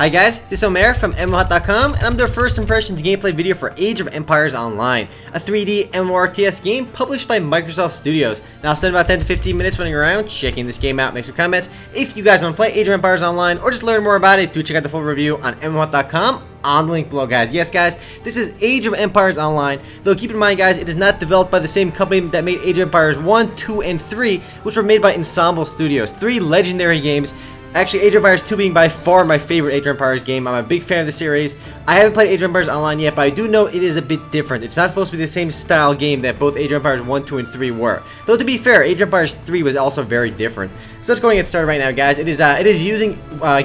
Hi guys, this is Omer from MMOHut.com, and I'm their first impressions gameplay video for Age of Empires Online, a 3D MMORPG game published by Microsoft Studios. Now I'll spend about 10 to 15 minutes running around, checking this game out, make some comments. If you guys want to play Age of Empires Online, or just learn more about it, do check out the full review on MMOHut.com. On the link below, guys. Yes, guys, this is Age of Empires Online, though keep in mind, guys, it is not developed by the same company that made Age of Empires 1, 2, and 3, which were made by Ensemble Studios. 3 legendary games. Actually, Age of Empires 2 being by far my favorite Age of Empires game. I'm a big fan of the series. I haven't played Age of Empires Online yet, but I do know it is a bit different. It's not supposed to be the same style game that both Age of Empires 1, 2, and 3 were. Though to be fair, Age of Empires 3 was also very different. So let's go and get started right now, guys. It is using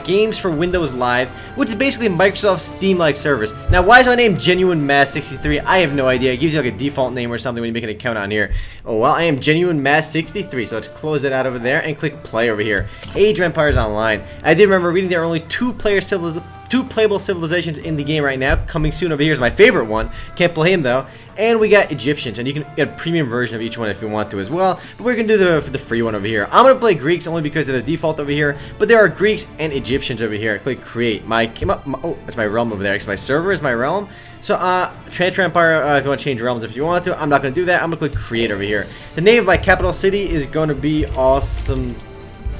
games for Windows Live, which is basically Microsoft's Steam-like service. Now, why is my name Genuine Mass 63? I have no idea. It gives you like a default name or something when you make an account on here. Oh well, I am Genuine Mass 63. So let's close it out over there and click play over here. Age of Empires Online. I did remember reading there are only two playable civilizations in the game right now. Coming soon over here is my favorite one. Can't play him though. And we got Egyptians, and you can get a premium version of each one if you want to as well. But we're gonna do the free one over here. I'm gonna play Greeks only because they're the default over here. But there are Greeks and Egyptians over here. Click create. Oh, that's my realm over there. Actually, my server is my realm. So transfer empire if you want to change realms if you want to. I'm not gonna do that. I'm gonna click create over here. The name of my capital city is gonna be Awesome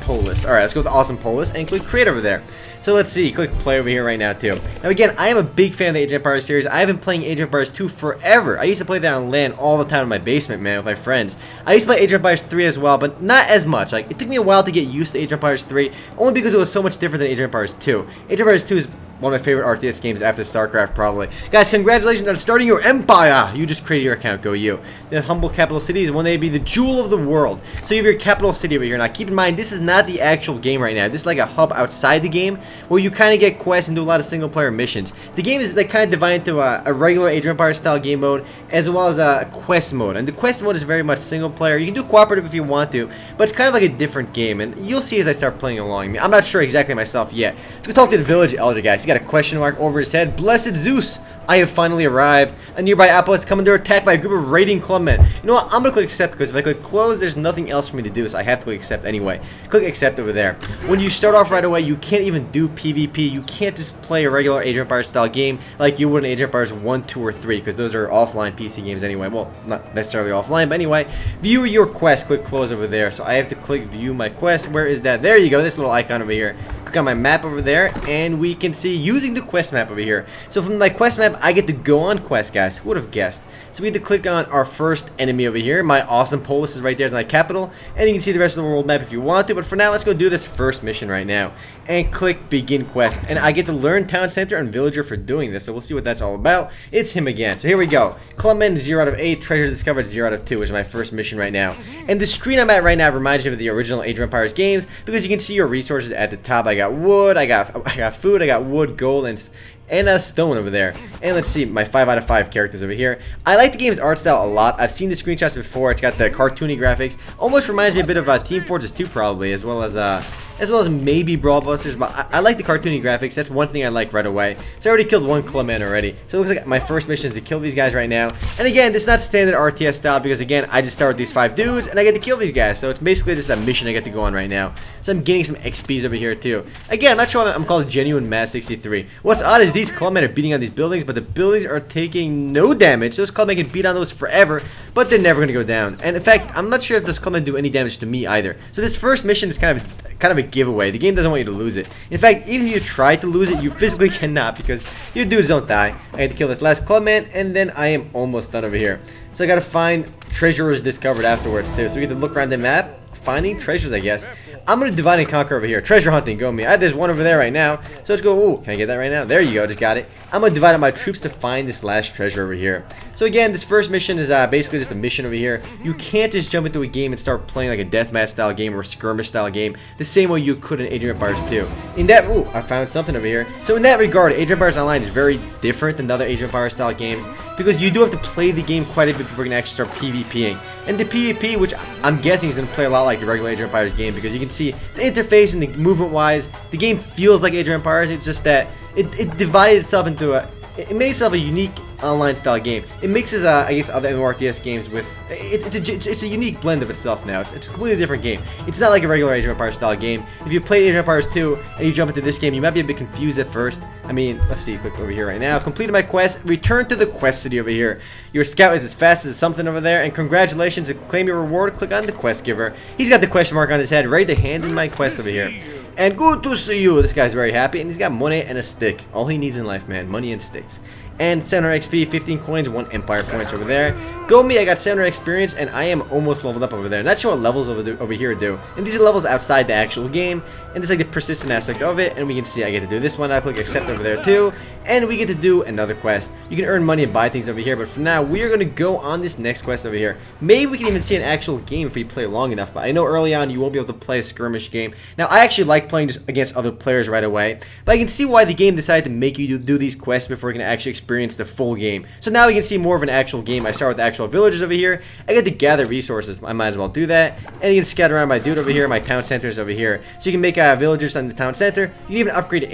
Polis. Alright, let's go with Awesome Polis and click create over there. So let's see, click play over here right now too. Now again, I am a big fan of the Age of Empires series. I have been playing Age of Empires 2 forever. I used to play that on LAN all the time in my basement, man, with my friends. I used to play Age of Empires 3 as well, but not as much. Like, it took me a while to get used to Age of Empires 3, only because it was so much different than Age of Empires 2. Age of Empires 2 is one of my favorite RTS games after StarCraft, probably. Guys, congratulations on starting your empire! You just created your account, go you. The humble capital city is one day be the jewel of the world. So you have your capital city over here. Now, keep in mind, this is not the actual game right now. This is like a hub outside the game where you kind of get quests and do a lot of single-player missions. The game is like kind of divided into a regular Age of Empires style game mode as well as a quest mode. And the quest mode is very much single-player. You can do cooperative if you want to, but it's kind of like a different game. And you'll see as I start playing along. I mean, I'm not sure exactly myself yet. Let's go talk to the village elder, guys. He's got a question mark over his head. Blessed Zeus, I have finally arrived. A nearby apple is coming to attack by a group of raiding clubmen. You know what? I'm gonna click accept because if I click close, there's nothing else for me to do, so I have to click accept anyway. Click accept over there. When you start off right away, you can't even do PvP. You can't just play a regular Age of Empires style game like you would in Age of Empires 1, 2, or 3 because those are offline PC games anyway. Well, not necessarily offline, but anyway. View your quest. Click close over there. So I have to click view my quest. Where is that? There you go. This little icon over here. Click on my map over there, and we can see using the quest map over here. So from my quest map, I get to go on quest, guys. Who would have guessed? So we had to click on our first enemy over here. My Awesome Polis is right there as my capital, and you can see the rest of the world map if you want to. But for now, let's go do this first mission right now, and click begin quest. And I get to learn town center and villager for doing this. So we'll see what that's all about. It's him again. So here we go. Clubman 0 out of 8. Treasure discovered 0 out of 2, which is my first mission right now. And the screen I'm at right now reminds me of the original Age of Empires games because you can see your resources at the top. I got wood, I got food, I got wood, gold, and a stone over there. And let's see my 5 out of 5 characters over here. I like the game's art style a lot. I've seen the screenshots before. It's got the cartoony graphics. Almost reminds me a bit of Team Fortress 2 probably, as well as maybe Brawl Busters, but I like the cartoony graphics. That's one thing I like right away. So I already killed one clubman already. So it looks like my first mission is to kill these guys right now. And again, this is not standard RTS style because again, I just start with these 5 dudes and I get to kill these guys. So it's basically just a mission I get to go on right now. So I'm getting some XPs over here too. Again, I'm not sure why I'm called Genuine Mass 63. What's odd is these clubmen are beating on these buildings, but the buildings are taking no damage. Those clubmen can beat on those forever, but they're never going to go down. And in fact, I'm not sure if those clubmen do any damage to me either. So this first mission is kind of a giveaway. The game doesn't want you to lose it. In fact, even if you try to lose it, you physically cannot because your dudes don't die. I had to kill this last clubman, and then I am almost done over here. So I gotta find treasures discovered afterwards too. So we get to look around the map, finding treasures, I guess. I'm gonna divide and conquer over here. Treasure hunting, go me. There's one over there right now. So let's go. Ooh, can I get that right now? There you go, just got it. I'm gonna divide up my troops to find this last treasure over here. So again, this first mission is basically just a mission over here. You can't just jump into a game and start playing like a deathmatch style game or a skirmish style game the same way you could in Age of Empires 2. In that, ooh, I found something over here. So in that regard, Age of Empires Online is very different than other Age of Empires style games because you do have to play the game quite a bit before you can actually start PvPing. And the PvP, which I'm guessing is going to play a lot like the regular Age of Empires game because you can see the interface and the movement wise, the game feels like Age of Empires. It's just that it divided itself into it made itself a unique online style game. It mixes, I guess, other MMORPGs games with, it's a unique blend of itself now. It's a completely different game. It's not like a regular Age of Empires style game. If you play Age of Empires 2 and you jump into this game, you might be a bit confused at first. I mean, let's see, click over here right now. Completed my quest, return to the quest city over here. Your scout is as fast as something over there, and congratulations, to claim your reward, click on the quest giver. He's got the question mark on his head, ready to hand in my quest over here. And good to see you. This guy's very happy, and he's got money and a stick. All he needs in life, man, money and sticks. And 700 XP, 15 coins, 1 Empire points over there. Go me, I got 700 experience, and I am almost leveled up over there. Not sure what levels over here do. And these are levels outside the actual game, and this is like the persistent aspect of it. And we can see I get to do this one. I click accept over there too, and we get to do another quest. You can earn money and buy things over here, but for now, we are going to go on this next quest over here. Maybe we can even see an actual game if we play long enough, but I know early on you won't be able to play a skirmish game. Now, I actually like playing just against other players right away, but I can see why the game decided to make you do these quests before you can actually experience the full game. So now we can see more of an actual game. I start with the actual villagers over here. I get to gather resources. I might as well do that. And you can scatter around my dude over here, my town centers over here. So you can make villagers on the town center. You can even upgrade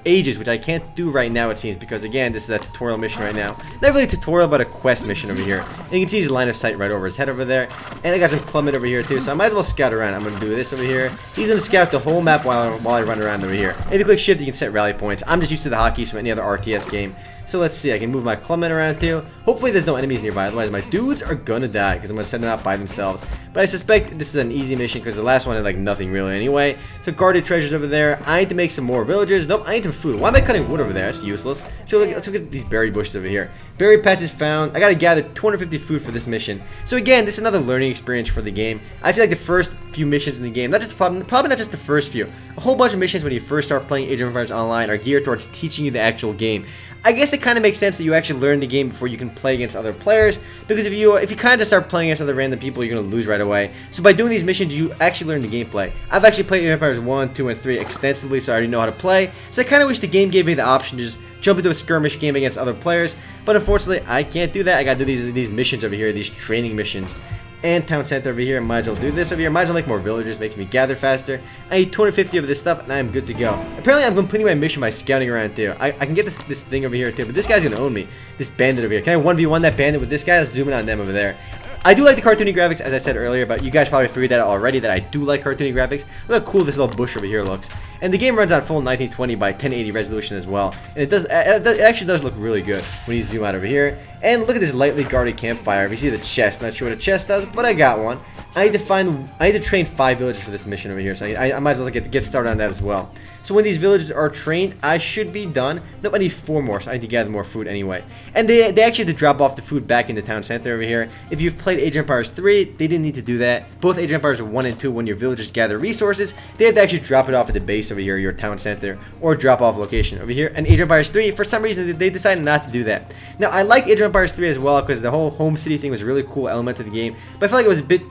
ages, which I can't do right now, it seems, because again, this is a tutorial mission right now. Not really a tutorial, but a quest mission over here. And you can see his line of sight right over his head over there. And I got some clubmen over here too, so I might as well scout around. I'm going to do this over here. He's going to scout the whole map while I run around over here. And if you click shift, you can set rally points. I'm just used to the hotkeys from any other RTS game. So let's see, I can move my clubmen around too. Hopefully there's no enemies nearby, otherwise my dudes are gonna die because I'm gonna send them out by themselves. But I suspect this is an easy mission because the last one had like nothing really anyway. So guarded treasures over there. I need to make some more villagers. Nope, I need some food. Why am I cutting wood over there? That's useless. So let's look at these berry bushes over here. Berry patches found. I gotta gather 250 food for this mission. So again, this is another learning experience for the game. I feel like the first few missions in the game, probably not just the first few, a whole bunch of missions when you first start playing Age of Empires Online are geared towards teaching you the actual game. I guess it kind of makes sense that you actually learn the game before you can play against other players, because if you kind of start playing against other random people, you're going to lose right away. So by doing these missions, you actually learn the gameplay. I've actually played Age of Empires 1, 2, and 3 extensively, so I already know how to play. So I kind of wish the game gave me the option to just jump into a skirmish game against other players, but unfortunately, I can't do that. I got to do these missions over here, these training missions. And town center over here, might as well do this over here, might as well make more villagers, making me gather faster. I need 250 of this stuff, and I'm good to go. Apparently, I'm completing my mission by scouting around too. I can get this thing over here too, but this guy's gonna own me. This bandit over here. Can I 1v1 that bandit with this guy? Let's zoom in on them over there. I do like the cartoony graphics, as I said earlier, but you guys probably figured that out already, that I do like cartoony graphics. Look how cool this little bush over here looks. And the game runs on full 1920 by 1080 resolution as well. And it actually does look really good when you zoom out over here. And look at this lightly guarded campfire. We see the chest. Not sure what a chest does, but I got one. I need to train 5 villagers for this mission over here, so I might as well get started on that as well. So when these villagers are trained, I should be done. Nope, I need 4 more, so I need to gather more food anyway. And they actually have to drop off the food back in the town center over here. If you've played Age of Empires 3, they didn't need to do that. Both Age of Empires 1 and 2, when your villagers gather resources, they have to actually drop it off at the base over here, your town center, or drop off location over here. And Age of Empires 3, for some reason, they decided not to do that. Now, I like Age of Empires 3 as well, because the whole home city thing was a really cool element of the game, but I feel like it was a bit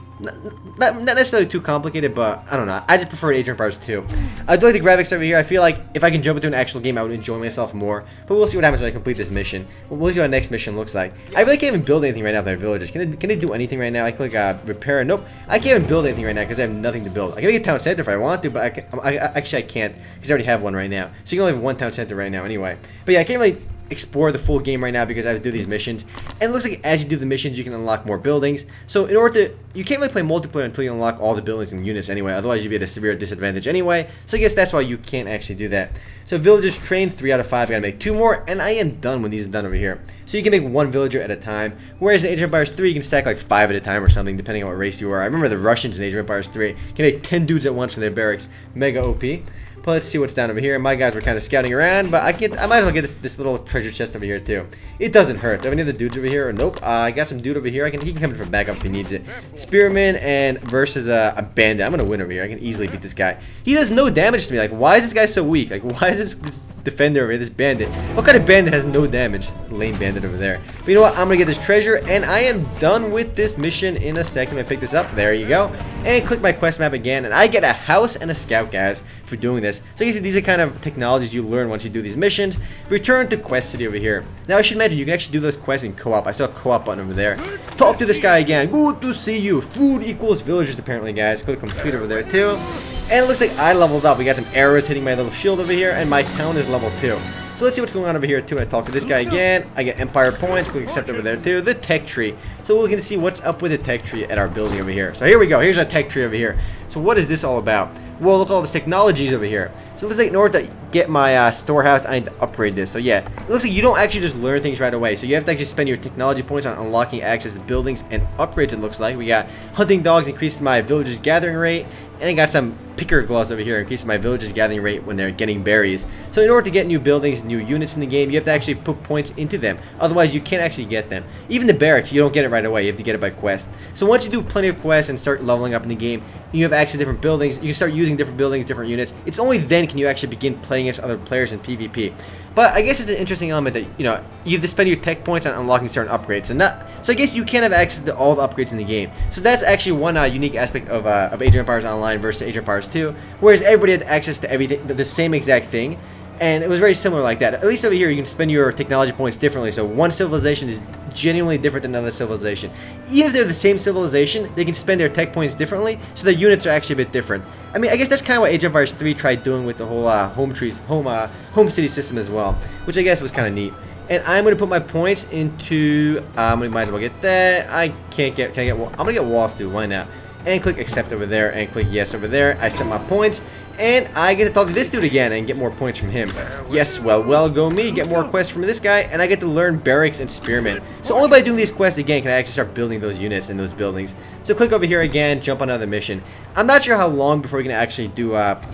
not necessarily too complicated, but I don't know. I just prefer Age of Empires 2. I do like the graphics over here. I feel like if I can jump into an actual game, I would enjoy myself more. But we'll see what happens when I complete this mission. We'll see what our next mission looks like. I really can't even build anything right now with my villagers. Can they do anything right now? I click repair. Nope. I can't even build anything right now because I have nothing to build. I can make a town center if I want to, but actually I can't because I already have one right now. So you can only have one town center right now anyway. But yeah, I can't really explore the full game right now because I have to do these missions, and it looks like as you do the missions you can unlock more buildings. So in order to, you can't really play multiplayer until you unlock all the buildings and units anyway, otherwise you'd be at a severe disadvantage anyway. So I guess that's why you can't actually do that. So villagers trained 3 out of 5. I gotta make 2 more, and I am done when these are done over here. So you can make 1 villager at a time, whereas in Age of Empires 3 you can stack like 5 at a time or something depending on what race you are. I remember the Russians in Age of Empires 3 can make 10 dudes at once from their barracks. Mega OP. But let's see what's down over here. My guys were kind of scouting around, but I might as well get this little treasure chest over here too. It doesn't hurt. Do I have any other dudes over here? Or nope. I got some dude over here. He can come in for backup if he needs it. Spearman and versus a bandit. I'm gonna win over here. I can easily beat this guy. He does no damage to me. Like, why is this guy so weak? Like, why is this defender over here, this bandit? What kind of bandit has no damage? Lame bandit over there. But you know what? I'm gonna get this treasure, and I am done with this mission in a second. I pick this up. There you go. And click my quest map again, and I get a house and a scout, guys, for doing this. So you can see these are kind of technologies you learn once you do these missions. Return to quest city over here. Now I should mention you can actually do those quests in co-op. I saw a co-op button over there. Talk to this guy again. Good to see you. Food equals villagers apparently, guys. Click complete over there too. And it looks like I leveled up. We got some arrows hitting my little shield over here, and my town is level 2. So let's see what's going on over here too. When I talk to this guy again, I get Empire points. Click accept over there too. The tech tree. So we're going to see what's up with the tech tree at our building over here. So here we go. Here's our tech tree over here. So what is this all about? Well, look at all this technologies over here. So it looks like in order to get my storehouse, I need to upgrade this. So yeah, it looks like you don't actually just learn things right away. So you have to actually spend your technology points on unlocking access to buildings and upgrades, it looks like. We got hunting dogs, increases my villagers gathering rate. And I got some picker gloves over here, increases my villagers gathering rate when they're getting berries. So in order to get new buildings, new units in the game, you have to actually put points into them. Otherwise, you can't actually get them. Even the barracks, you don't get it right away. You have to get it by quest. So once you do plenty of quests and start leveling up in the game, you have access to different buildings. You can start using different buildings, different units. It's only then can you actually begin playing against other players in PvP. But I guess it's an interesting element that, you know, you have to spend your tech points on unlocking certain upgrades. So I guess you can have access to all the upgrades in the game. So that's actually one unique aspect of Age of Empires Online versus Age of Empires 2. Whereas everybody had access to everything, the same exact thing. And it was very similar like that. At least over here, you can spend your technology points differently. So one civilization is genuinely different than another civilization. Even if they're the same civilization, they can spend their tech points differently. So their units are actually a bit different. I mean, I guess that's kind of what Age of Empires 3 tried doing with the whole home city system as well, which I guess was kind of neat. And I'm gonna put my points into. We might as well get that. I can't get. Can I get? I'm gonna get walls too. Why not? And click accept over there and click yes over there. I spent my points. And I get to talk to this dude again and get more points from him. Yes, well, go me. Get more quests from this guy, and I get to learn Barracks and Spearmint. So only by doing these quests again can I actually start building those units and those buildings. So click over here again, jump on another mission. I'm not sure how long before we can actually do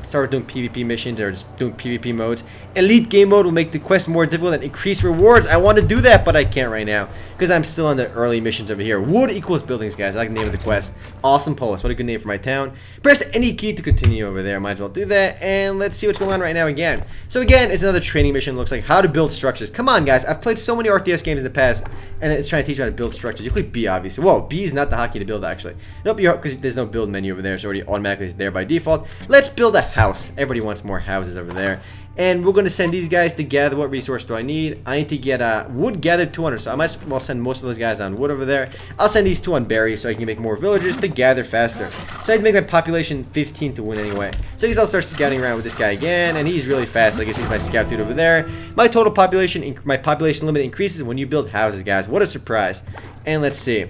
start doing PvP missions or just doing PvP modes. Elite game mode will make the quest more difficult and increase rewards. I want to do that, but I can't right now because I'm still on the early missions over here. Wood equals buildings, guys. I like the name of the quest. Awesome Polis. What a good name for my town. Press any key to continue over there. Might as well do that, and let's see what's going on right now again. So again, it's another training mission. Looks like how to build structures. Come on, guys. I've played so many RTS games in the past, and it's trying to teach you how to build structures. You click B, obviously. Whoa, B is not the hotkey to build, actually. Nope, because there's no build menu over there. It's already automatically there by default. Let's build a house. Everybody wants more houses over there. And we're going to send these guys to gather. What resource do I need? I need to get wood gathered 200. So I might as well send most of those guys on wood over there. I'll send these two on berries so I can make more villagers to gather faster. So I need to make my population 15 to win anyway. So I guess I'll start scouting around with this guy again. And he's really fast. So I guess he's my scout dude over there. My total population, my population limit increases when you build houses, guys. What a surprise. And let's see.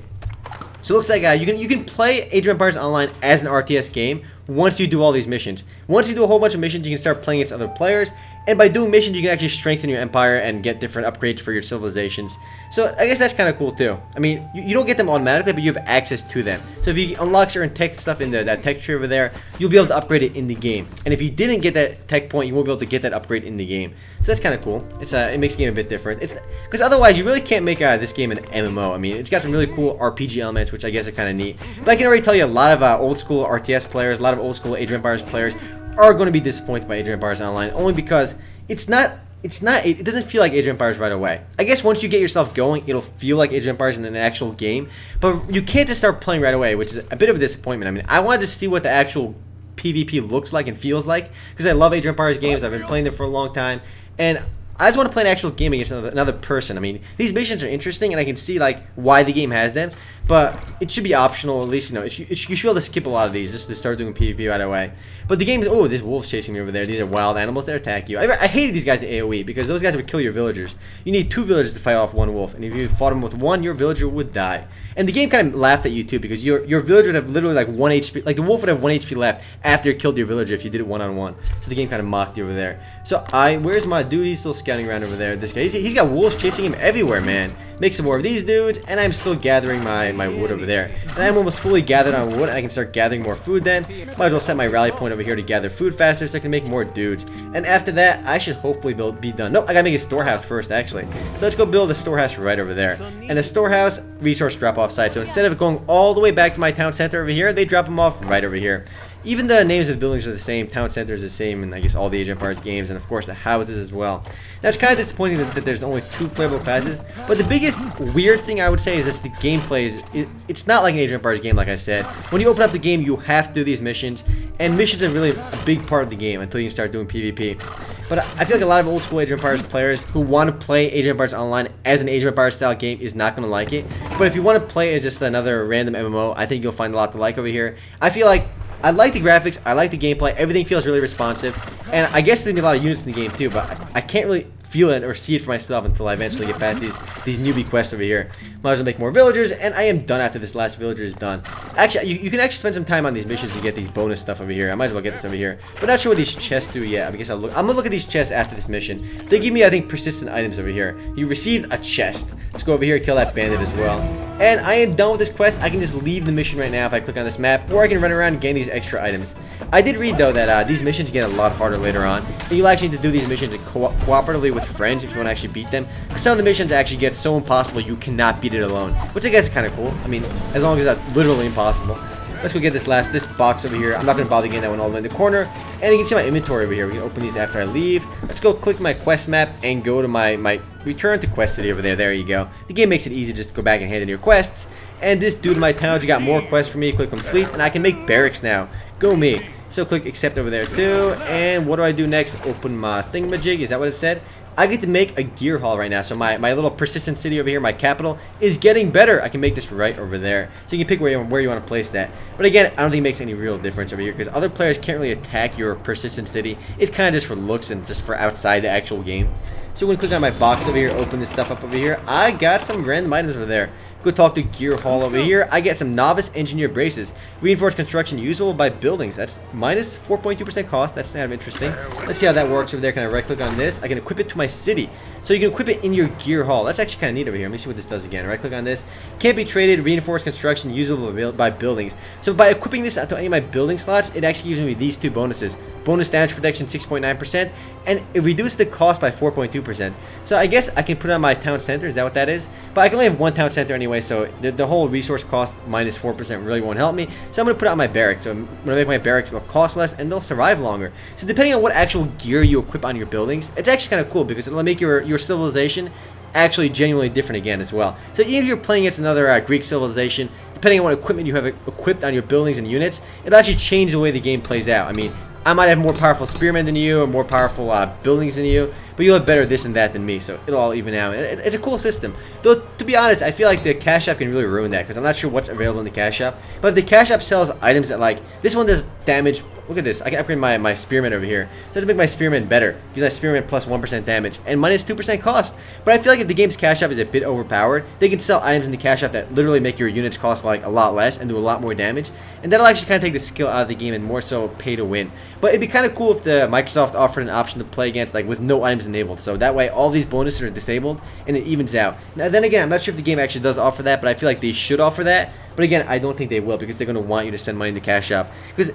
So it looks like you can play Age of Empires Online as an RTS game once you do all these missions. Once you do a whole bunch of missions, you can start playing against other players. And by doing missions, you can actually strengthen your empire and get different upgrades for your civilizations. So I guess that's kind of cool too. I mean, you don't get them automatically, but you have access to them. So if you unlock certain tech stuff in that tech tree over there, you'll be able to upgrade it in the game. And if you didn't get that tech point, you won't be able to get that upgrade in the game. So that's kind of cool. It makes the game a bit different. Because otherwise, you really can't make this game an MMO. I mean, it's got some really cool RPG elements, which I guess are kind of neat. But I can already tell you a lot of old school RTS players, a lot of old school Age of Empires players are going to be disappointed by Age of Empires Online, only because it doesn't feel like Age of Empires right away. I guess once you get yourself going, it'll feel like Age of Empires in an actual game, but you can't just start playing right away, which is a bit of a disappointment. I mean, I wanted to see what the actual PvP looks like and feels like, because I love Age of Empires games. I've been playing them for a long time, and I just want to play an actual game against another person. I mean, these missions are interesting, and I can see like why the game has them, but it should be optional. At least, you know, you should be able to skip a lot of these just to start doing PvP right away. But the game is, oh, this wolf's chasing me over there. These are wild animals that attack you. I hated these guys in AoE because those guys would kill your villagers. You need 2 villagers to fight off 1 wolf, and if you fought them with 1, your villager would die. And the game kind of laughed at you too, because your villager would have literally like 1 HP, like the wolf would have 1 HP left after it killed your villager if you did it one-on-one. So the game kind of mocked you over there. So where's my dude? He's still scouting around over there. This guy, he's got wolves chasing him everywhere, man. Make some more of these dudes, and I'm still gathering my wood over there. And I'm almost fully gathered on wood, and I can start gathering more food then. Might as well set my rally point over here to gather food faster so I can make more dudes. And after that, I should hopefully be done. Nope, I gotta make a storehouse first, actually. So let's go build a storehouse right over there. And a storehouse resource drop-off site. So instead of going all the way back to my town center over here, they drop them off right over here. Even the names of the buildings are the same, town center is the same, and I guess all the Age of Empires games, and of course the houses as well. Now it's kind of disappointing that there's only 2 playable classes, but the biggest weird thing I would say is that the gameplay it's not like an Age of Empires game, like I said. When you open up the game, you have to do these missions, and missions are really a big part of the game until you can start doing PvP. But I feel like a lot of old school Age of Empires players who want to play Age of Empires Online as an Age of Empires style game is not going to like it. But if you want to play as just another random MMO, I think you'll find a lot to like over here. I feel like I like the graphics, I like the gameplay, everything feels really responsive, and I guess there's going to be a lot of units in the game too, but I can't really feel it or see it for myself until I eventually get past these newbie quests over here. Might as well make more villagers, and I am done after this last villager is done. Actually, you can actually spend some time on these missions to get these bonus stuff over here. I might as well get this over here. But not sure what these chests do yet. I guess I'm gonna look at these chests after this mission. They give me, I think, persistent items over here. You received a chest. Let's go over here and kill that bandit as well. And I am done with this quest. I can just leave the mission right now if I click on this map, or I can run around and gain these extra items. I did read, though, that these missions get a lot harder later on. And you'll actually need to do these missions cooperatively with friends if you want to actually beat them. Because some of the missions actually get so impossible you cannot beat it alone. Which I guess is kind of cool. I mean, as long as that's literally impossible. Let's go get this box over here. I'm not going to bother getting that one all the way in the corner. And you can see my inventory over here. We can open these after I leave. Let's go click my quest map and go to my return to quest city over there. There you go. The game makes it easy just to go back and hand in your quests. And this dude in my town's got more quests for me. Click complete, and I can make barracks now. Go me. So click accept over there too. And what do I do next? Open my thingamajig. Is that what it said? I get to make a gear hall right now. So my little persistent city over here, my capital, is getting better. I can make this right over there. So you can pick where you want to place that. But again, I don't think it makes any real difference over here because other players can't really attack your persistent city. It's kind of just for looks and just for outside the actual game. So when I click on my box over here, open this stuff up over here, I got some random items over there. Go talk to Gear Hall over here. I get some Novice Engineer Braces. Reinforced construction usable by buildings. That's minus 4.2% cost. That's kind of interesting. Let's see how that works over there. Can I right click on this? I can equip it to my city. So you can equip it in your Gear Hall. That's actually kind of neat over here. Let me see what this does again. Right click on this. Can't be traded. Reinforced construction usable by buildings. So by equipping this to any of my building slots, it actually gives me these two bonuses. Bonus damage protection 6.9%, and it reduced the cost by 4.2%. So I guess I can put it on my town center. Is that what that is? But I can only have one town center anyway, so the whole resource cost minus 4% really won't help me. So I'm going to put it on my barracks. So when I make my barracks, it'll cost less and they'll survive longer. So depending on what actual gear you equip on your buildings, it's actually kind of cool because it'll make your civilization actually genuinely different again as well. So even if you're playing against another Greek civilization, depending on what equipment you have equipped on your buildings and units, it'll actually change the way the game plays out. I mean, I might have more powerful spearmen than you or more powerful buildings than you, but you'll have better this and that than me, so it'll all even out. It's a cool system. Though, to be honest, I feel like the cash shop can really ruin that because I'm not sure what's available in the cash shop. But if the cash shop sells items that, like, this one does damage. Look at this. I can upgrade my spearman over here. So to make my spearman better, use my spearman plus 1% damage and minus 2% cost. But I feel like if the game's cash shop is a bit overpowered, they can sell items in the cash shop that literally make your units cost like a lot less and do a lot more damage. And that'll actually kind of take the skill out of the game and more so pay to win. But it'd be kind of cool if the Microsoft offered an option to play against like with no items enabled. So that way all these bonuses are disabled and it evens out. Now then again, I'm not sure if the game actually does offer that, but I feel like they should offer that. But again, I don't think they will because they're going to want you to spend money in the cash shop. Because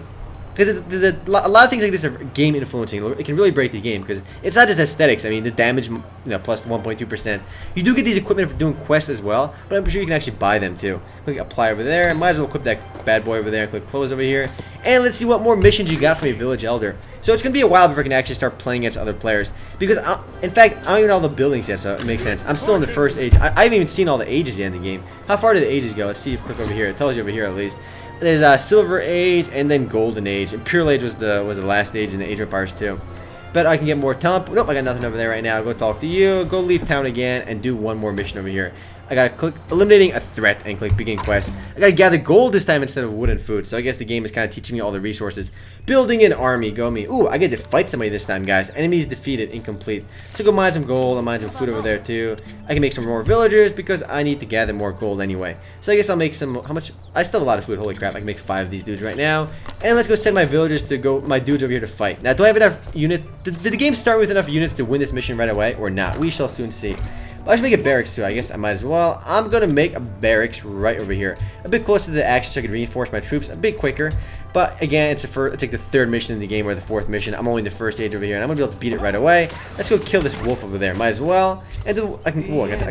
a lot of things like this are game influencing. It can really break the game because it's not just aesthetics. I mean, the damage, plus 1.2%. You do get these equipment for doing quests as well, but I'm sure you can actually buy them too. Click apply over there. Might as well equip that bad boy over there. Click close over here. And let's see what more missions you got from a village elder. So it's going to be a while before I can actually start playing against other players. Because, in fact, I don't even know all the buildings yet, so it makes sense. I'm still in the first age. I haven't even seen all the ages yet in the game. How far do the ages go? Let's see if you click over here. It tells you over here at least. There's Silver Age and then Golden Age. Imperial Age was the last age in the Age of Empires 2. Bet I can get more talent. Nope, I got nothing over there right now. Go talk to you. Go leave town again and do one more mission over here. I gotta click eliminating a threat and click begin quest. I gotta gather gold this time instead of wood and food. So I guess the game is kind of teaching me all the resources. Building an army, go me. Ooh, I get to fight somebody this time, guys. Enemies defeated, incomplete. So go mine some gold. I'll mine some food over there too. I can make some more villagers because I need to gather more gold anyway. So I guess I'll make some. How much? I still have a lot of food. Holy crap! I can make 5 of these dudes right now. And let's go send my villagers to go. My dudes over here to fight. Now, do I have enough units? Did the game start with enough units to win this mission right away or not? We shall soon see. I should make a barracks too. I guess I might as well. I'm gonna make a barracks right over here, a bit closer to the action, so I can reinforce my troops a bit quicker. But again, it's like the 3rd mission in the game or the 4th mission. I'm only in the first stage over here, and I'm gonna be able to beat it right away. Let's go kill this wolf over there. Might as well. And I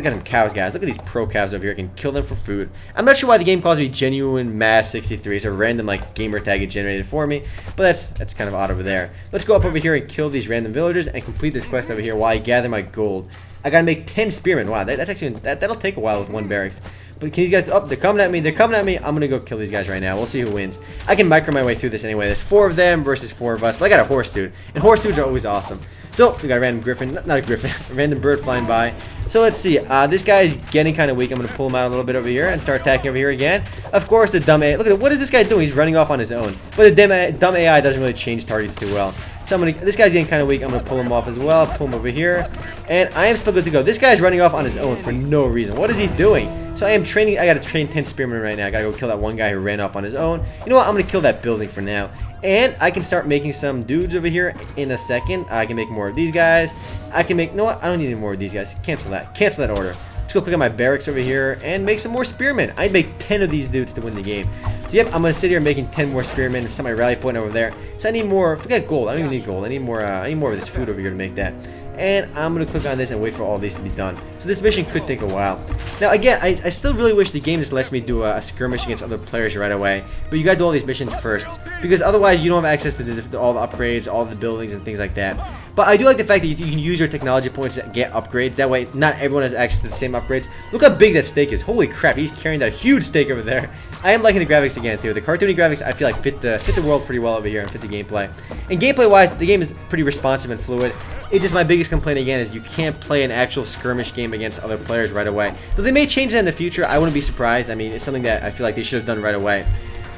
got some cows, guys. Look at these pro cows over here. I can kill them for food. I'm not sure why the game calls me Genuine Mass 63. It's a random like gamer tag it generated for me, but that's kind of odd over there. Let's go up over here and kill these random villagers and complete this quest over here while I gather my gold. I gotta make 10 spearmen. Wow, that's actually that'll take a while with 1 barracks. But can these guys? Oh, they're coming at me. They're coming at me. I'm gonna go kill these guys right now. We'll see who wins. I can micro my way through this anyway. There's 4 of them versus 4 of us. But I got a horse dude, and horse dudes are always awesome. So we got a random griffin, not a griffin, a random bird flying by. So let's see. This guy is getting kind of weak. I'm gonna pull him out a little bit over here and start attacking over here again. Of course, the dumb AI. Look at what is this guy doing? He's running off on his own. But the dumb AI doesn't really change targets too well. So this guy's getting kind of weak. I'm gonna pull him off as well. Pull him over here, and I am still good to go. This guy's running off on his own for no reason. What is he doing? So I am training. I gotta train 10 spearmen right now. I gotta go kill that one guy who ran off on his own. You know what? I'm gonna kill that building for now. And I can start making some dudes over here in a second. I can make more of these guys. I can make, you know what? I don't need any more of these guys. Cancel that. Cancel that order. Let's go click on my barracks over here and make some more spearmen. I'd make 10 of these dudes to win the game. So yep, I'm gonna sit here making 10 more spearmen. Set my rally point over there. So I need more. Forget gold. I don't even need gold. I need more of this food over here to make that. And I'm going to click on this and wait for all these to be done. So this mission could take a while. Now again, I still really wish the game just lets me do a skirmish against other players right away. But you got to do all these missions first. Because otherwise you don't have access to all the upgrades, all the buildings and things like that. But I do like the fact that you can use your technology points to get upgrades. That way not everyone has access to the same upgrades. Look how big that stake is. Holy crap, he's carrying that huge stake over there. I am liking the graphics again too. The cartoony graphics I feel like fit the world pretty well over here and fit the gameplay. And gameplay wise, the game is pretty responsive and fluid. It's just my biggest complaint again is you can't play an actual skirmish game against other players right away. Though they may change that in the future, I wouldn't be surprised. I mean, it's something that I feel like they should have done right away.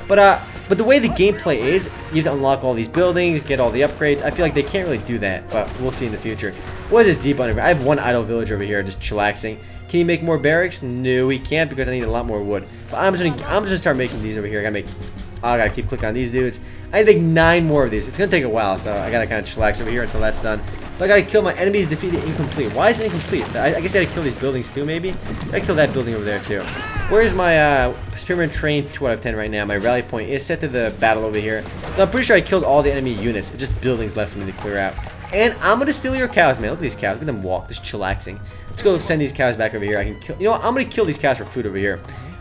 But the way the gameplay is, you have to unlock all these buildings, get all the upgrades. I feel like they can't really do that, but we'll see in the future. What is a Z-button? I have one idle village over here just chillaxing. Can he make more barracks? No, he can't because I need a lot more wood. But I'm just gonna start making these over here. I gotta keep clicking on these dudes. I need to make 9 more of these. It's gonna take a while, so I gotta kind of chillax over here until that's done. But I gotta kill my enemies defeated incomplete. Why is it incomplete? I guess I gotta kill these buildings too, maybe? I gotta kill that building over there too. Where's my spearman train 2 out of 10 right now? My rally point is set to the battle over here. So I'm pretty sure I killed all the enemy units. It's just buildings left for me to clear out. And I'm gonna steal your cows, man. Look at these cows. Look at them walk, just chillaxing. Let's go send these cows back over here. I can kill. You know what? I'm gonna kill these cows for food over here.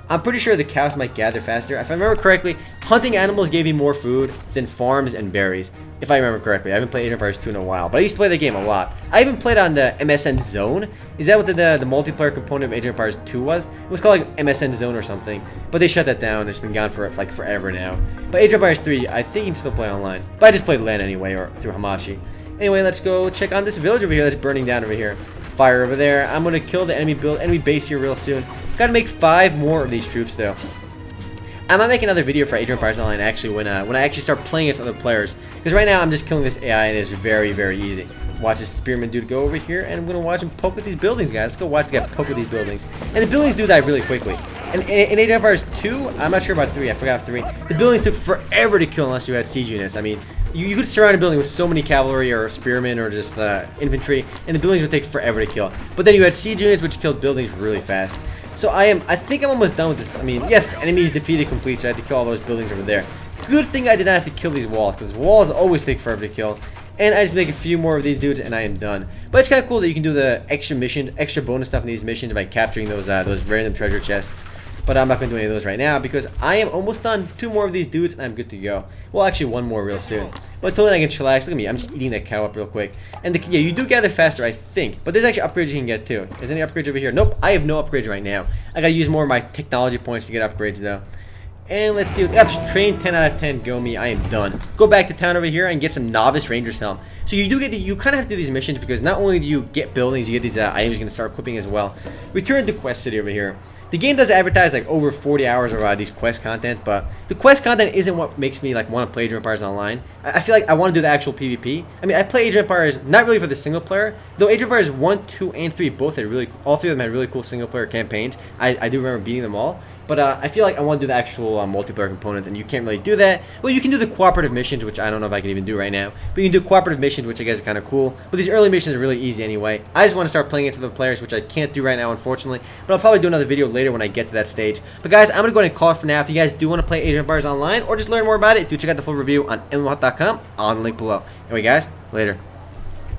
I'm pretty sure the cows might gather faster. If I remember correctly, hunting animals gave you more food than farms and berries. If I remember correctly. I haven't played Age of Empires 2 in a while, but I used to play the game a lot. I even played on the MSN Zone. Is that what the multiplayer component of Age of Empires 2 was? It was called like MSN Zone or something. But they shut that down. It's been gone for like forever now. But Age of Empires 3, I think you can still play online. But I just played LAN anyway, or through Hamachi. Anyway, let's go check on this village over here that's burning down over here. Fire over there. I'm gonna kill the enemy base here real soon. Gotta make 5 more of these troops though. I might make another video for Age of Empires Online actually when I actually start playing against other players. Because right now I'm just killing this AI and it's very, very easy. Watch this spearman dude go over here and I'm gonna watch him poke with these buildings, guys. Let's go watch this guy poke with these buildings. And the buildings do die really quickly. And in Age of Empires 2, I'm not sure about 3, I forgot 3. The buildings took forever to kill unless you had siege units. I mean, you could surround a building with so many cavalry or spearmen or just infantry, and the buildings would take forever to kill. But then you had siege units which killed buildings really fast. So I think I'm almost done with this. I mean, yes, enemies defeated complete, so I had to kill all those buildings over there. Good thing I did not have to kill these walls, because walls always take forever to kill. And I just make a few more of these dudes, and I am done. But it's kind of cool that you can do the extra bonus stuff in these missions by capturing those random treasure chests. But I'm not going to do any of those right now because I am almost done. 2 more of these dudes and I'm good to go. Well, actually 1 more real soon. But until then I can chillax. Look at me. I'm just eating that cow up real quick. And yeah, you do gather faster, I think. But there's actually upgrades you can get too. Is there any upgrades over here? Nope. I have no upgrades right now. I got to use more of my technology points to get upgrades though. And let's see. Yep, train 10 out of 10. Go me. I am done. Go back to town over here and get some novice ranger's helm. So you do get you kind of have to do these missions because not only do you get buildings, you get these items you're going to start equipping as well. Return to Quest City over here. The game does advertise like over 40 hours of these quest content, but the quest content isn't what makes me like want to play Age of Empires Online. I feel like I want to do the actual PvP. I mean, I play Age of Empires not really for the single player, though Age of Empires 1, 2, and 3 both had all 3 of them had really cool single player campaigns. I do remember beating them all. But I feel like I want to do the actual multiplayer component, and you can't really do that. Well, you can do the cooperative missions, which I don't know if I can even do right now. But you can do cooperative missions, which I guess is kind of cool. But these early missions are really easy anyway. I just want to start playing it to the players, which I can't do right now, unfortunately. But I'll probably do another video later when I get to that stage. But guys, I'm going to go ahead and call it for now. If you guys do want to play Age of Empires Online, or just learn more about it, do check out the full review on MMOHut.com on the link below. Anyway, guys, later.